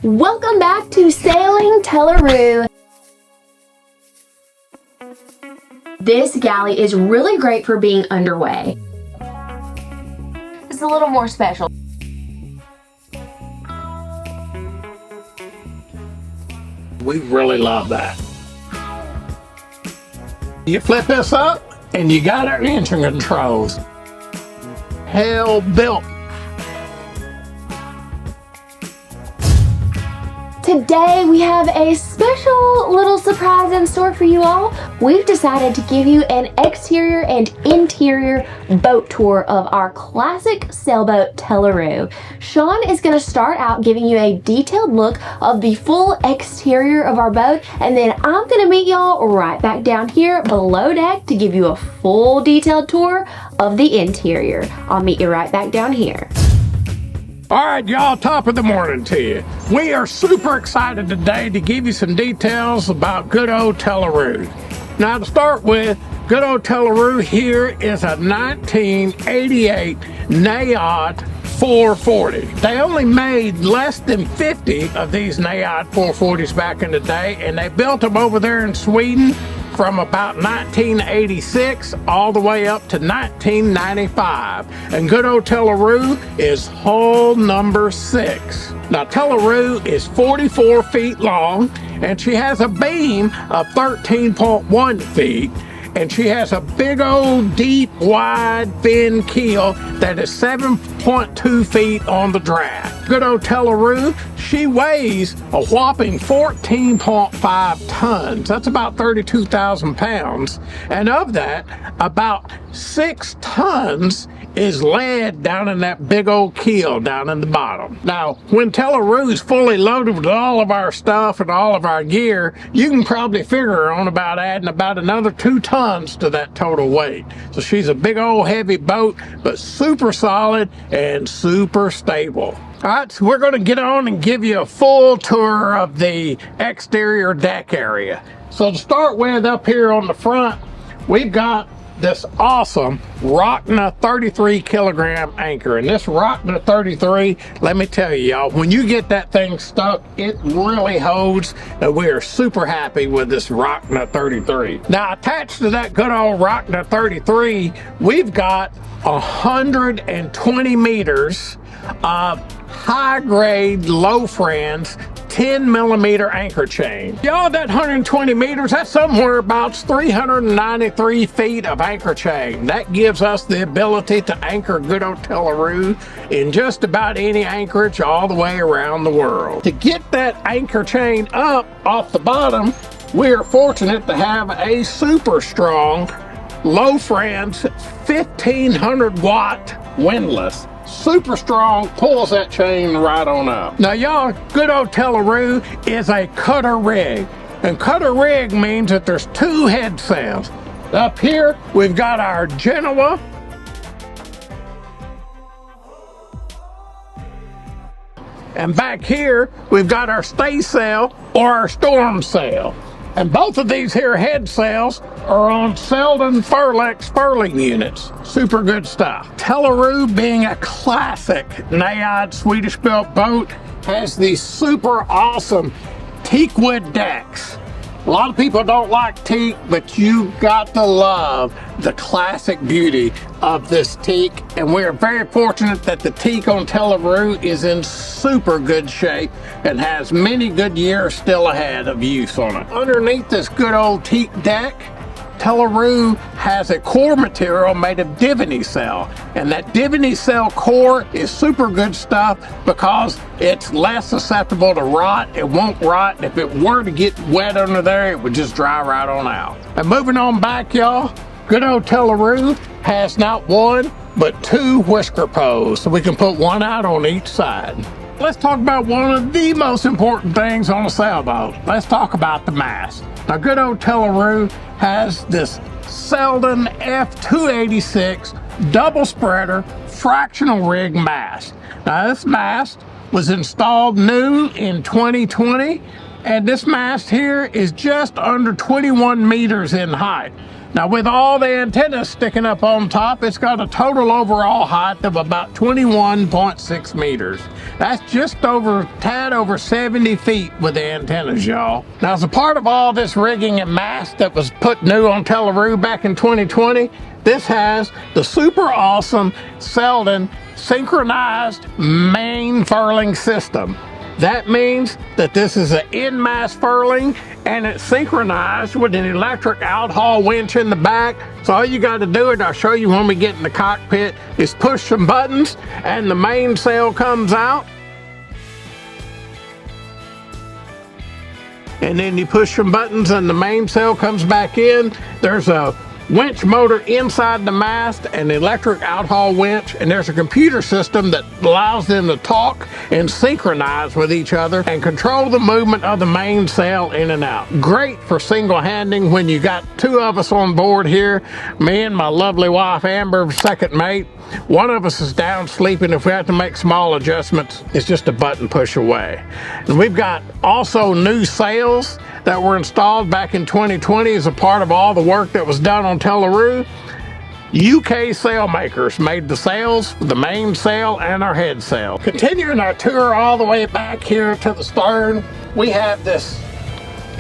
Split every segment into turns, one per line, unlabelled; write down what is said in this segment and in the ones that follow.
Welcome back to Sailing Tela Ru. This galley is really great for being underway. It's a little more special.
We really love that. You flip this up and you got our engine controls. Hell built.
Today we have a special little surprise in store for you all. We've decided to give you an exterior and interior boat tour of our classic sailboat Tela Ru. Sean is going to start out giving you a detailed look of the full exterior of our boat, and then I'm going to meet y'all right back down here below deck to give you a full detailed tour of the interior. I'll meet you right back down here.
All right, y'all, top of the morning to you. We are super excited today to give you some details about good old Tela Ru. Now, to start with, good old Tela Ru here is a 1988 Najad 440. They only made less than 50 of these Najad 440s back in the day, and they built them over there in Sweden from about 1986 all the way up to 1995. And good old Tela Ru is hull number 6. Now, Tela Ru is 44 feet long, and she has a beam of 13.1 feet. And she has a big old deep wide fin keel that is 7.2 feet on the draft. Good old Tela Ru, she weighs a whopping 14.5 tons. That's about 32,000 pounds. And of that, about 6 tons is lead down in that big old keel down in the bottom. Now, when Tela Ru is fully loaded with all of our stuff and all of our gear, you can probably figure on about adding about another 2 tons to that total weight. So she's a big old heavy boat, but super solid and super stable. All right, so we're going to get on and give you a full tour of the exterior deck area. So to start with, up here on the front, we've got this awesome Rockna 33 kilogram anchor. And this Rockna 33, let me tell you, y'all, when you get that thing stuck, it really holds, and we are super happy with this Rockna 33. Now, attached to that good old Rockna 33, we've got 120 meters of high-grade, low-friends 10 millimeter anchor chain. Y'all, that 120 meters, that's somewhere about 393 feet of anchor chain. That gives us the ability to anchor good old Tela Ru in just about any anchorage all the way around the world. To get that anchor chain up off the bottom, we are fortunate to have a super strong, low friends 1500 watt windlass. Super strong, pulls that chain right on up. Now, y'all, good old Tela Ru is a cutter rig. And cutter rig means that there's 2 head sails. Up here, we've got our Genoa. And back here, we've got our staysail or our storm sail. And both of these here head sails are on Selden Furlex furling units. Super good stuff. Tela Ru, being a classic Najad Swedish-built boat, has these super awesome teak wood decks. A lot of people don't like teak, but you got to love the classic beauty of this teak. And we're very fortunate that the teak on Tela Ru is in super good shape and has many good years still ahead of use on it. Underneath this good old teak deck, Tela Ru has a core material made of Diviny cell, and that Diviny cell core is super good stuff because it's less susceptible to rot. It won't rot, and if it were to get wet under there, it would just dry right on out. And moving on back, y'all, good old Tela Ru has not 1 but 2 whisker poles, so we can put 1 out on each side. Let's talk about one of the most important things on a sailboat. Let's talk about the mast. Now, good old Tela Ru has this Selden F286 double spreader fractional rig mast. Now, this mast was installed new in 2020, and this mast here is just under 21 meters in height. Now, with all the antennas sticking up on top, it's got a total overall height of about 21.6 meters. That's just tad over 70 feet with the antennas, y'all. Now, as a part of all this rigging and mast that was put new on Tela Ru back in 2020, this has the super awesome Selden synchronized main furling system. That means that this is an in-mast furling and it's synchronized with an electric outhaul winch in the back. So all you got to do, and I'll show you when we get in the cockpit, is push some buttons and the mainsail comes out. And then you push some buttons and the mainsail comes back in. There's a winch motor inside the mast, an electric outhaul winch, and there's a computer system that allows them to talk and synchronize with each other and control the movement of the mainsail in and out. Great for single-handing when you got two of us on board here, me and my lovely wife Amber, second mate. One of us is down sleeping. If we have to make small adjustments, it's just a button push away. And we've got also new sails that were installed back in 2020 as a part of all the work that was done on Tela Ru. UK sail makers made the sails, the main sail, and our head sail. Continuing our tour all the way back here to the stern, we have this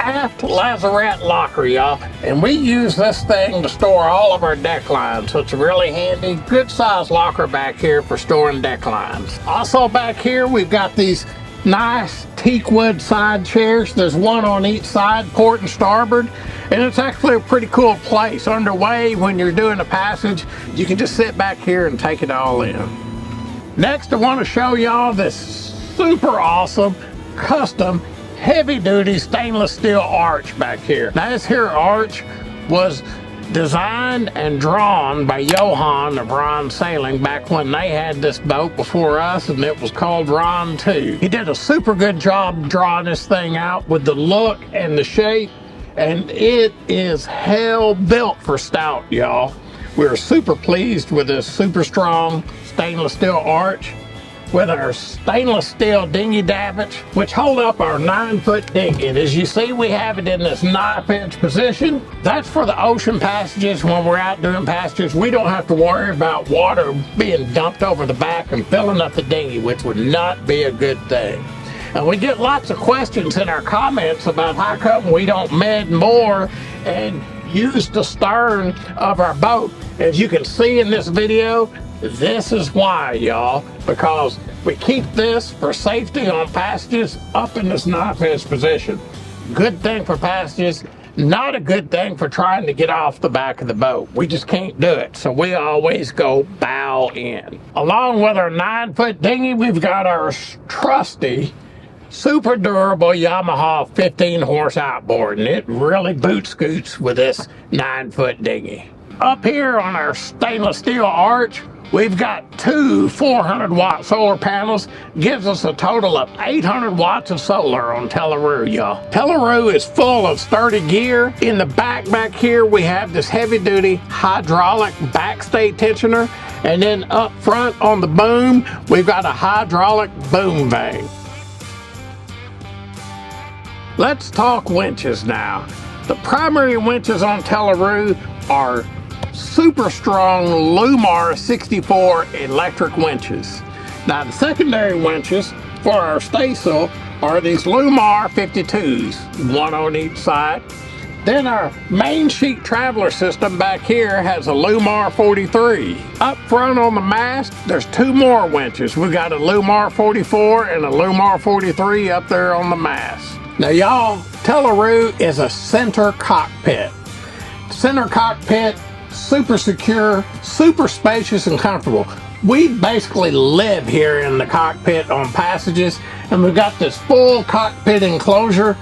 aft lazarette locker, y'all, and we use this thing to store all of our deck lines, so it's a really handy, good size locker back here for storing deck lines. Also back here we've got these nice teak wood side chairs. There's one on each side, port and starboard, and it's actually a pretty cool place. Underway, when you're doing a passage, you can just sit back here and take it all in. Next, I want to show y'all this super awesome custom heavy-duty stainless steel arch back here. Now, this here arch was designed and drawn by Johan of Ron Sailing back when they had this boat before us, and it was called Ron 2. He did a super good job drawing this thing out with the look and the shape, and it is hell built for stout, y'all. We're super pleased with this super strong stainless steel arch, with our stainless steel dinghy davits, which hold up our 9-foot dinghy. And as you see, we have it in this knife-edge position. That's for the ocean passages. When we're out doing passages, we don't have to worry about water being dumped over the back and filling up the dinghy, which would not be a good thing. And we get lots of questions in our comments about how come we don't med more and use the stern of our boat. As you can see in this video, this is why, y'all, because we keep this for safety on passages up in this knife edge position. Good thing for passages, not a good thing for trying to get off the back of the boat. We just can't do it, so we always go bow in. Along with our 9-foot dinghy, we've got our trusty, super durable Yamaha 15-horse outboard, and it really boot scoots with this 9-foot dinghy. Up here on our stainless steel arch, we've got two 400-watt solar panels. Gives us a total of 800 watts of solar on Tela Ru, y'all. Tela Ru is full of sturdy gear. In the back here, we have this heavy-duty hydraulic backstay tensioner. And then up front on the boom, we've got a hydraulic boom vane. Let's talk winches now. The primary winches on Tela Ru are super strong Lumar 64 electric winches. Now, the secondary winches for our staysail are these Lumar 52s, one on each side. Then our main sheet traveler system back here has a Lumar 43. Up front on the mast, there's two more winches. We've got a Lumar 44 and a Lumar 43 up there on the mast. Now, y'all, Tela Ru is a center cockpit. Center cockpit, super secure, super spacious and comfortable. We basically live here in the cockpit on passages, and we've got this full cockpit enclosure.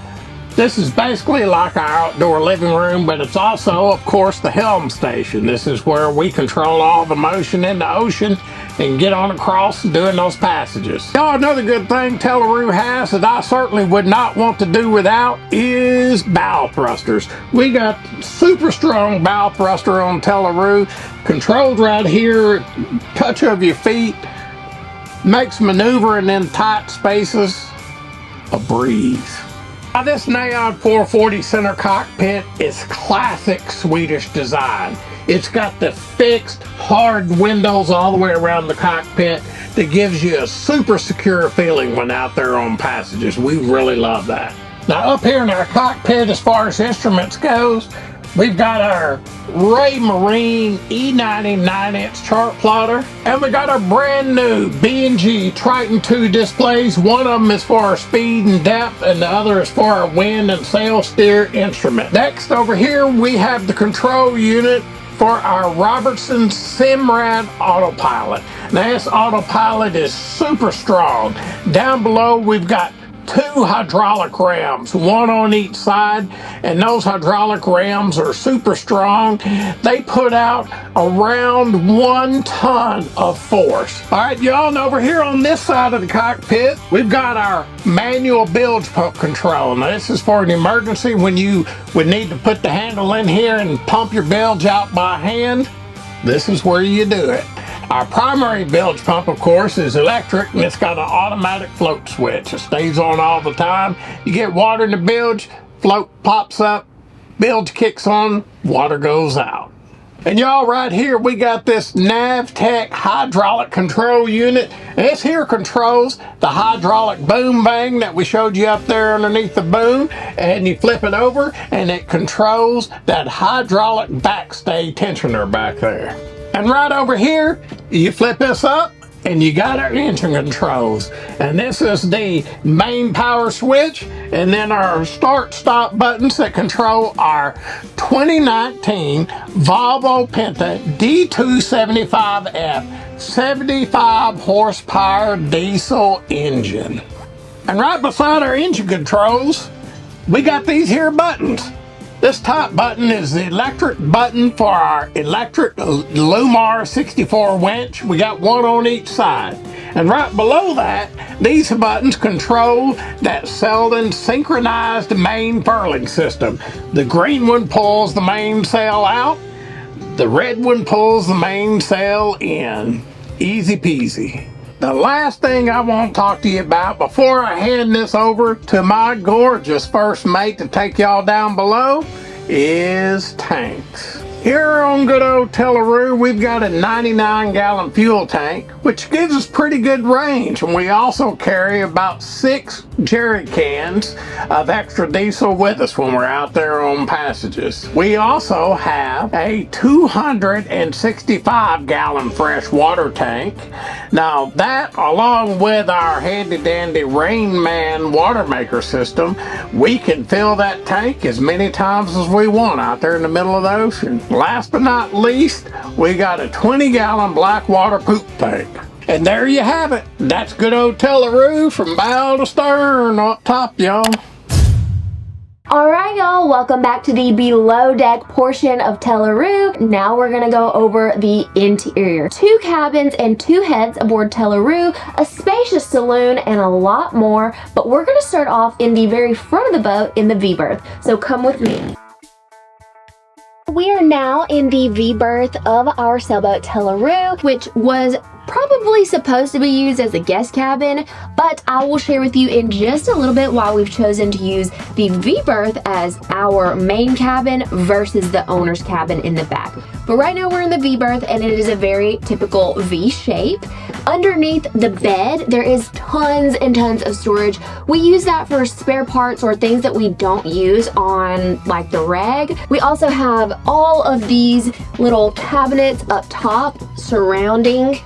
This is basically like our outdoor living room, but it's also, of course, the helm station. This is where we control all the motion in the ocean and get on across doing those passages. Now, another good thing Tela Ru has that I certainly would not want to do without is bow thrusters. We got super strong bow thruster on Tela Ru, controlled right here, touch of your feet, makes maneuvering in tight spaces a breeze. Now, this Najad 440 center cockpit is classic Swedish design. It's got the fixed hard windows all the way around the cockpit that gives you a super secure feeling when out there on passages. We really love that. Now, up here in our cockpit, as far as instruments goes, we've got our Ray Marine E90 9-inch chart plotter, and we got our brand new B&G Triton 2 displays. One of them is for our speed and depth, and the other is for our wind and sail steer instrument. Next, over here, we have the control unit for our Robertson Simrad autopilot. Now, this autopilot is super strong. Down below, we've got 2 hydraulic rams, one on each side, and those hydraulic rams are super strong. They put out around 1 ton of force. All right, y'all, and over here on this side of the cockpit, we've got our manual bilge pump control. Now, this is for an emergency when you would need to put the handle in here and pump your bilge out by hand. This is where you do it. Our primary bilge pump, of course, is electric, and it's got an automatic float switch. It stays on all the time. You get water in the bilge, float pops up, bilge kicks on, water goes out. And y'all, right here, we got this NavTech hydraulic control unit. And this here controls the hydraulic boom bang that we showed you up there underneath the boom. And you flip it over, and it controls that hydraulic backstay tensioner back there. And right over here, you flip this up and you got our engine controls. And this is the main power switch, and then our start stop buttons that control our 2019 Volvo Penta D275F 75 horsepower diesel engine. And right beside our engine controls, we got these here buttons. This top button is the electric button for our electric Lumar 64 winch. We got one on each side. And right below that, these buttons control that Selden synchronized main furling system. The green one pulls the mainsail out. The red one pulls the mainsail in. Easy peasy. The last thing I want to talk to you about before I hand this over to my gorgeous first mate to take y'all down below is tanks. Here on good old Tela Ru, we've got a 99-gallon fuel tank, which gives us pretty good range, and we also carry about 6 jerry cans of extra diesel with us when we're out there on passages. We also have a 265-gallon fresh water tank. Now that, along with our handy-dandy Rain Man water maker system, we can fill that tank as many times as we want out there in the middle of the ocean. Last but not least, we got a 20-gallon black water poop tank. And there you have it. That's good old Tela Ru from bow to stern up top, y'all.
Alright y'all, welcome back to the below deck portion of Tela Ru. Now we're gonna go over the interior. 2 cabins and 2 heads aboard Tela Ru, a spacious saloon, and a lot more. But we're gonna start off in the very front of the boat in the V-berth. So come with me. We are now in the V-berth of our sailboat Tela Ru, which was probably supposed to be used as a guest cabin, but I will share with you in just a little bit why we've chosen to use the V-berth as our main cabin versus the owner's cabin in the back. But right now we're in the V-berth, and it is a very typical V shape. Underneath the bed, there is tons and tons of storage. We use that for spare parts or things that we don't use on like the reg. We also have all of these little cabinets up top surrounding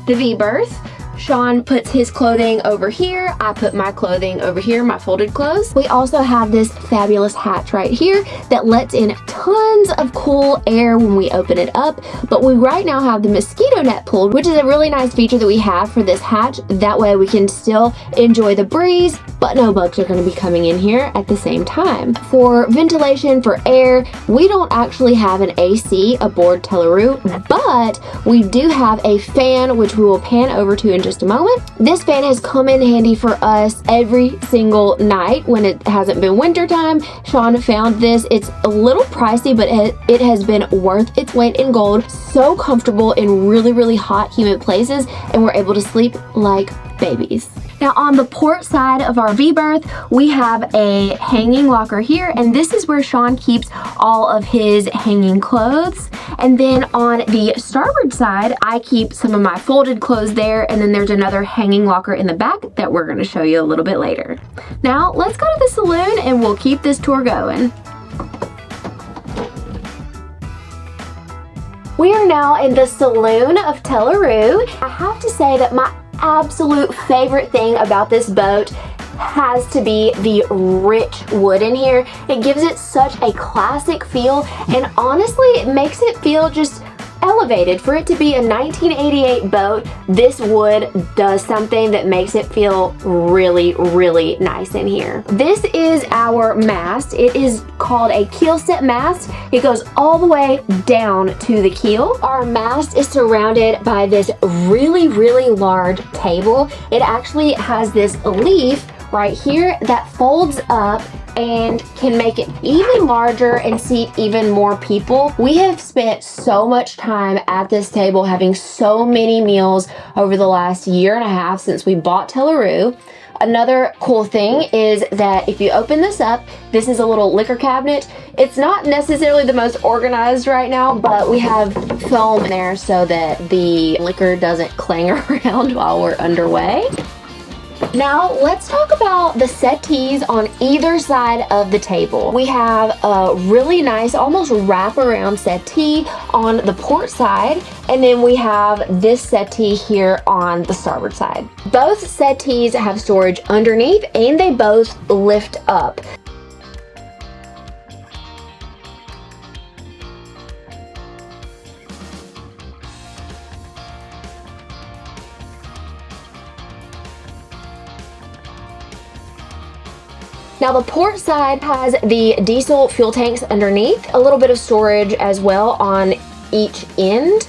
the V-berth. Sean puts his clothing over here. I put my clothing over here, my folded clothes. We also have this fabulous hatch right here that lets in tons of cool air when we open it up. But we right now have the mosquito net pulled, which is a really nice feature that we have for this hatch. That way we can still enjoy the breeze, but no bugs are going to be coming in here at the same time. For ventilation, for air, we don't actually have an AC aboard Tela Ru, but we do have a fan, which we will pan over to in just a moment. This fan has come in handy for us every single night when it hasn't been winter time. Sean found this. It's a little pricey, but it has been worth its weight in gold. So comfortable in really, really hot, humid places, and we're able to sleep like babies. Now on the port side of our V-berth, we have a hanging locker here, and this is where Sean keeps all of his hanging clothes. And then on the starboard side, I keep some of my folded clothes there, and then there's another hanging locker in the back that we're gonna show you a little bit later. Now let's go to the saloon and we'll keep this tour going. We are now in the saloon of Tela Ru. I have to say that my absolute favorite thing about this boat has to be the rich wood in here. It gives it such a classic feel, and honestly, it makes it feel just elevated. For it to be a 1988 boat, this wood does something that makes it feel really, really nice in here. This is our mast. It is called a keel set mast. It goes all the way down to the keel. Our mast is surrounded by this really, really large table. It actually has this leaf right here that folds up and can make it even larger and seat even more people. We have spent so much time at this table, having so many meals over the last year and a half since we bought Tela Ru. Another cool thing is that if you open this up, this is a little liquor cabinet. It's not necessarily the most organized right now, but we have foam there so that the liquor doesn't clang around while we're underway. Now let's talk about the settees on either side of the table. We have a really nice, almost wraparound settee on the port side, and then we have this settee here on the starboard side. Both settees have storage underneath and they both lift up. Now the port side has the diesel fuel tanks underneath, a little bit of storage as well on each end.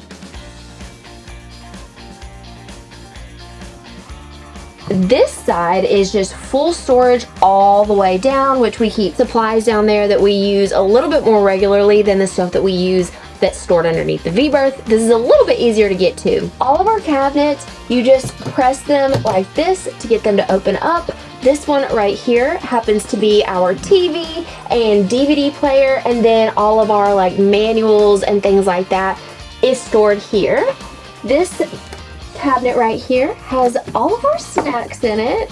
This side is just full storage all the way down, which we keep supplies down there that we use a little bit more regularly than the stuff that we use that's stored underneath the V-berth. This is a little bit easier to get to. All of our cabinets, you just press them like this to get them to open up. This one right here happens to be our TV and DVD player, and then all of our like manuals and things like that is stored here. This cabinet right here has all of our snacks in it.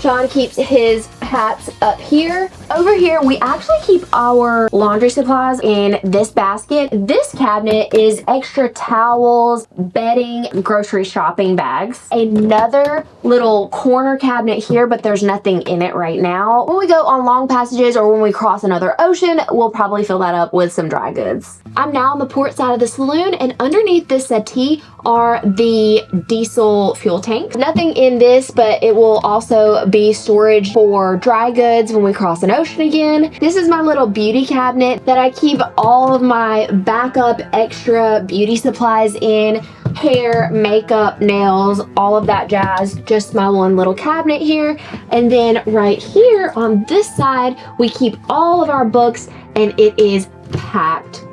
Sean keeps his hats up here. Over here, we actually keep our laundry supplies in this basket. This cabinet is extra towels, bedding, grocery shopping bags. Another little corner cabinet here, but there's nothing in it right now. When we go on long passages or when we cross another ocean, we'll probably fill that up with some dry goods. I'm now on the port side of the saloon, and underneath this settee are the diesel fuel tanks. Nothing in this, but it will also be storage for dry goods when we cross an ocean again. This is my little beauty cabinet that I keep all of my backup extra beauty supplies in. Hair, makeup, nails, all of that jazz. Just my one little cabinet here. And then right here on this side, we keep all of our books, and it is packed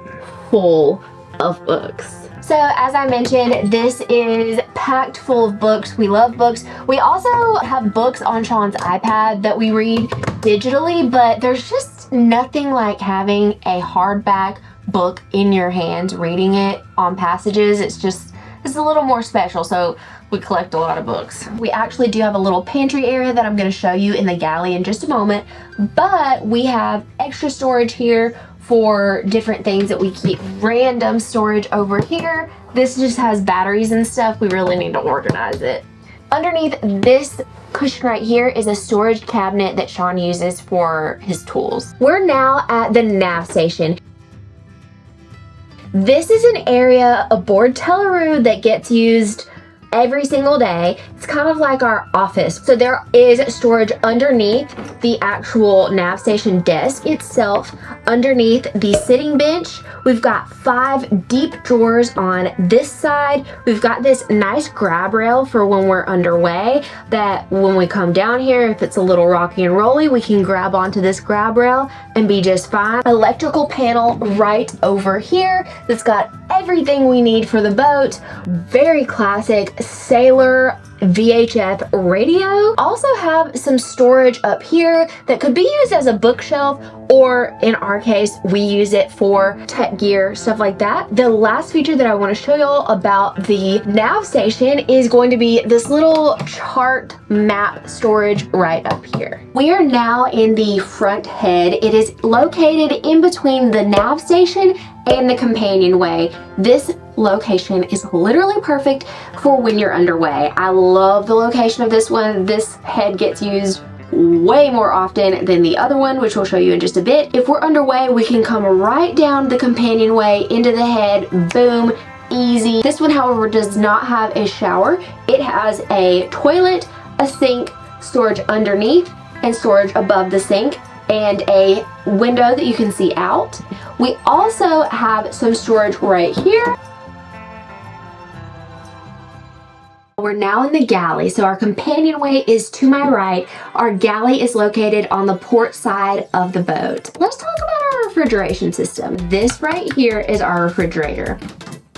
full of books. So as I mentioned, this is packed full of books. We love books. We also have books on Sean's iPad that we read digitally, but there's just nothing like having a hardback book in your hands, reading it on passages. It's a little more special, so we collect a lot of books. We actually do have a little pantry area that I'm gonna show you in the galley in just a moment, but we have extra storage here for different things that we keep. Random storage over here. This just has batteries and stuff. We really need to organize it. Underneath this cushion right here is a storage cabinet that Sean uses for his tools. We're now at the nav station. This is an area aboard Tela Ru that gets used every single day. It's kind of like our office. So there is storage underneath the actual nav station desk itself. Underneath the sitting bench, we've got 5 deep drawers on this side. We've got this nice grab rail for when we're underway, that when we come down here, if it's a little rocky and rolly, we can grab onto this grab rail and be just fine. Electrical panel right over here that's got everything we need for the boat. Very classic, Sailor VHF radio. Also have some storage up here that could be used as a bookshelf, or in our case, we use it for tech gear, stuff like that. The last feature that I want to show y'all about the nav station is going to be this little chart map storage right up here. We are now in the front head. It is located in between the nav station and the companionway. This location is literally perfect for when you're underway. I love the location of this one. This head gets used way more often than the other one, which we'll show you in just a bit. If we're underway, we can come right down the companionway into the head, boom, easy. This one, however, does not have a shower. It has a toilet, a sink, storage underneath, and storage above the sink, and a window that you can see out. We also have some storage right here. We're now in the galley, so our companionway is to my right. Our galley is located on the port side of the boat. Let's talk about our refrigeration system. This right here is our refrigerator,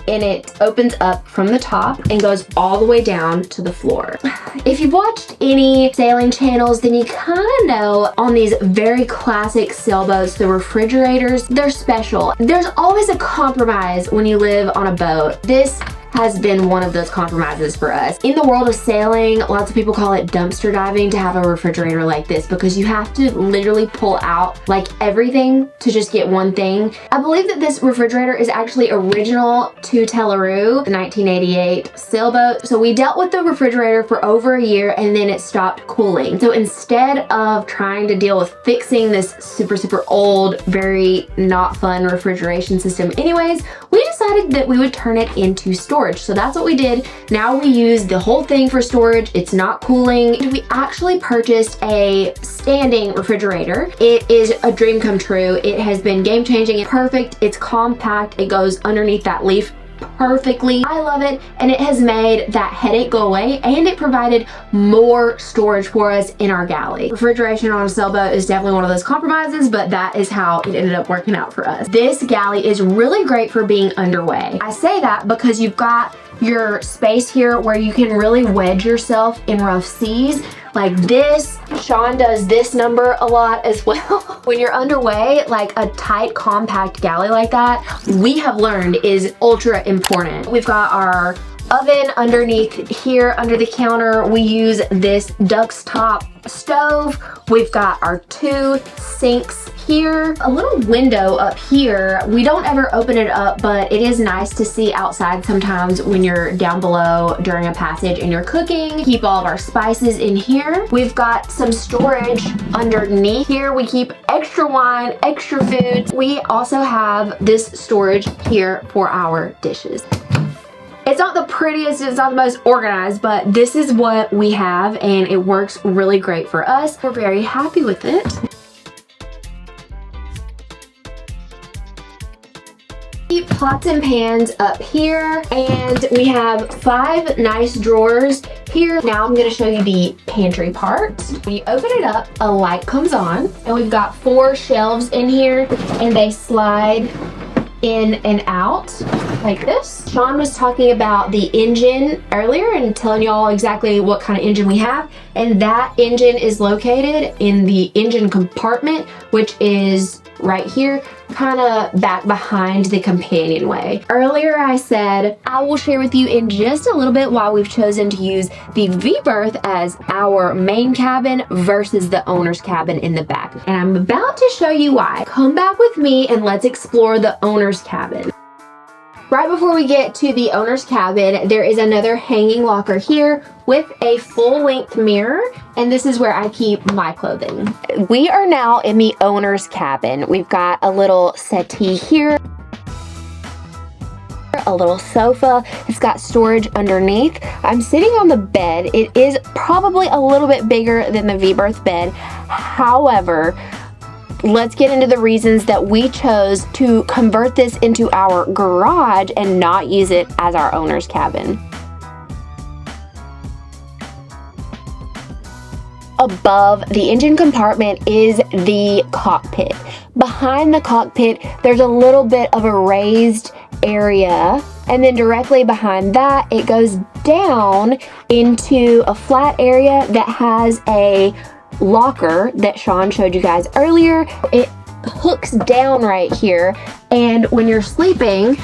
and it opens up from the top and goes all the way down to the floor. If you've watched any sailing channels, then you kind of know on these very classic sailboats, the refrigerators, they're special. There's always a compromise when you live on a boat. This has been one of those compromises for us. In the world of sailing, lots of people call it dumpster diving to have a refrigerator like this, because you have to literally pull out like everything to just get one thing. I believe that this refrigerator is actually original to Tela Ru, the 1988 sailboat. So we dealt with the refrigerator for over a year and then it stopped cooling. So instead of trying to deal with fixing this super old, very not fun refrigeration system anyways, we decided that we would turn it into storage. So that's what we did. Now we use the whole thing for storage. It's not cooling. We actually purchased a standing refrigerator. It is a dream come true. It has been game changing and perfect. It's compact. It goes underneath that leaf perfectly. I love it, and it has made that headache go away, and it provided more storage for us in our galley. Refrigeration on a sailboat is definitely one of those compromises, but that is how it ended up working out for us. This galley is really great for being underway. I say that because you've got your space here where you can really wedge yourself in rough seas like this. Sean does this number a lot as well. When you're underway, like a tight, compact galley like that, we have learned is ultra important. We've got our oven underneath here under the counter. We use this Duck's Top stove. We've got our 2 sinks here, a little window up here. We don't ever open it up, but it is nice to see outside sometimes when you're down below during a passage and you're cooking. Keep all of our spices in here. We've got some storage underneath here. We keep extra wine, extra food. We also have this storage here for our dishes. It's not the prettiest, it's not the most organized, but this is what we have and it works really great for us. We're very happy with it. Keep pots and pans up here, and we have 5 nice drawers here. Now I'm going to show you the pantry part. When you open it up, a light comes on, and we've got 4 shelves in here, and they slide in and out like this. Sean was talking about the engine earlier and telling y'all exactly what kind of engine we have, and that engine is located in the engine compartment, which is right here, kind of back behind the companionway. Earlier I said I will share with you in just a little bit why we've chosen to use the V-berth as our main cabin versus the owner's cabin in the back. And I'm about to show you why. Come back with me and let's explore the owner's cabin. Right before we get to the owner's cabin, there is another hanging locker here with a full-length mirror, and this is where I keep my clothing. We are now in the owner's cabin. We've got a little settee here, a little sofa. It's got storage underneath. I'm sitting on the bed. It is probably a little bit bigger than the V-berth bed. However, let's get into the reasons that we chose to convert this into our garage and not use it as our owner's cabin. above the engine compartment is the cockpit. Behind the cockpit, there's a little bit of a raised area, and then directly behind that, it goes down into a flat area that has a locker that Sean showed you guys earlier. It hooks down right here, and when you're sleeping,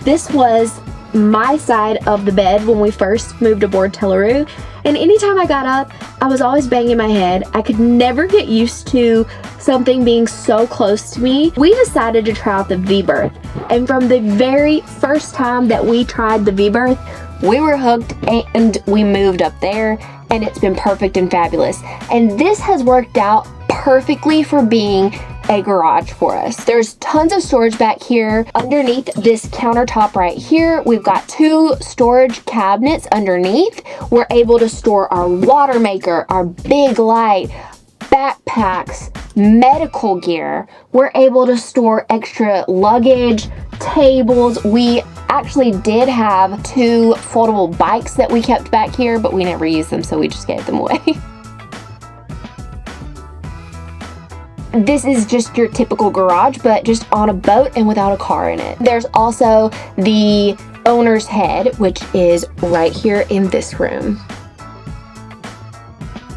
this was my side of the bed when we first moved aboard Tela Ru, and anytime I got up, I was always banging my head. I could never get used to something being so close to me. We decided to try out the V-berth, and from the very first time that we tried the V-berth, we were hooked and we moved up there, and it's been perfect and fabulous. And this has worked out perfectly for being a garage for us. There's tons of storage back here. Underneath this countertop right here, we've got 2 storage cabinets underneath. We're able to store our water maker, our big light, backpacks, medical gear. We're able to store extra luggage, tables. We actually did have 2 foldable bikes that we kept back here, but we never used them, so we just gave them away. This is just your typical garage, but just on a boat and without a car in it. There's also the owner's head, which is right here in this room.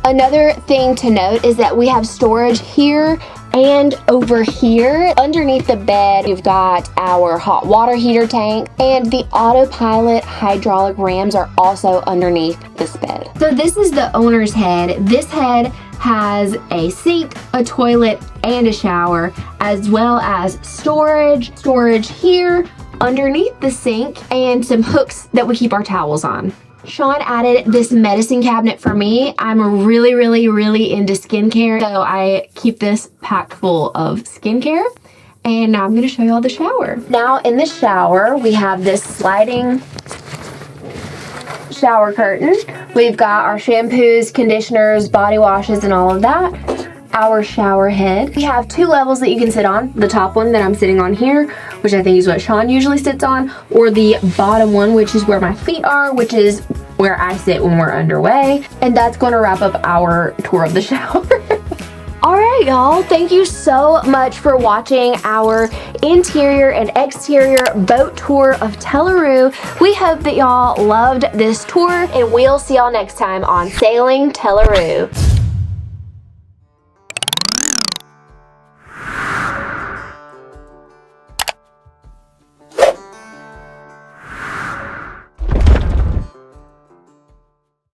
Another thing to note is that we have storage here and over here. Underneath the bed, we've got our hot water heater tank, and the autopilot hydraulic rams are also underneath this bed. So this is the owner's head. This head has a sink, a toilet, and a shower, as well as storage here underneath the sink, and some hooks that we keep our towels on. Sean added this medicine cabinet for me. I'm really into skincare, so I keep this packed full of skincare. And now I'm gonna show you all the shower. Now in the shower, we have this sliding shower curtain. We've got our shampoos, conditioners, body washes, and all of that. Our shower head. We have 2 levels that you can sit on. The top one that I'm sitting on here, which I think is what Sean usually sits on, or the bottom one, which is where my feet are, which is where I sit when we're underway. And that's going to wrap up our tour of the shower. All right, y'all, thank you so much for watching our interior and exterior boat tour of Tela Ru. We hope that y'all loved this tour, and we'll see y'all next time on Sailing Tela Ru.